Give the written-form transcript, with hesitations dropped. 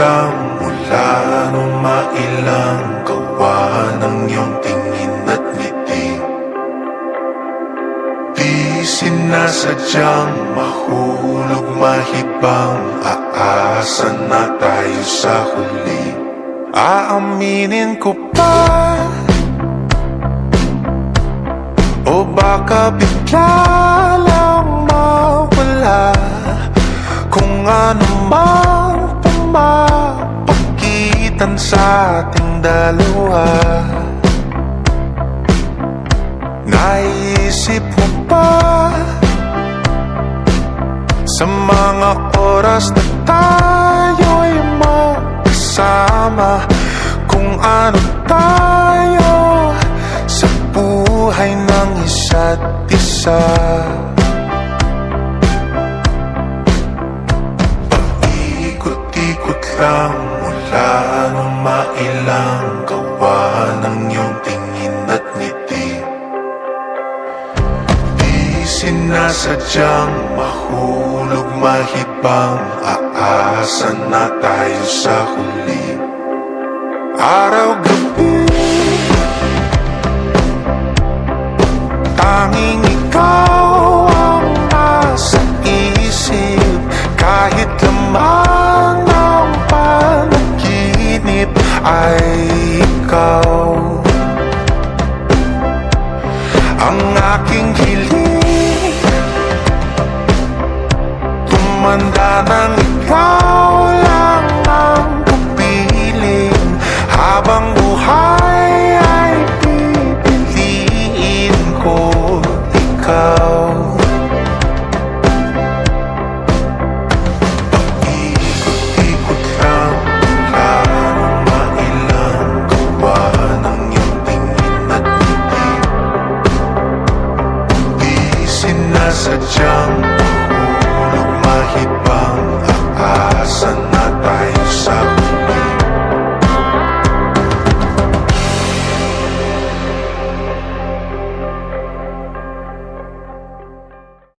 lang mula nung mailang gawa ng iyong tingin at ngiti. Di sinasadyang mahulog mahibang, aasa na tayo sa huli. Aaminin ko pa, o baka bigla lang mawala kung ano mang pumapagitan sa ating dalawa. Naisip mo ba sa mga oras na tayo'y magkasama, kung ano tayo sa buhay ng isa't isa? Paikot-ikot lang mula nung mailang gawa ng iyong tingin at ngiti. Di sinasadyang mahulog mahibang, aasa na tayo sa huli. Araw-gabi tanging ikaw ang nasa isip, kahit lamang ang panaginip ay ikaw. Ang aking hiling, tumanda ng ikaw lang ang kapiling, habang buhay ay pipiliin ko ikaw. Paikot-ikot lang mula nung mailang gawa ng iyong tingin at ngiti. Di sinasadyang mahulog mahibang,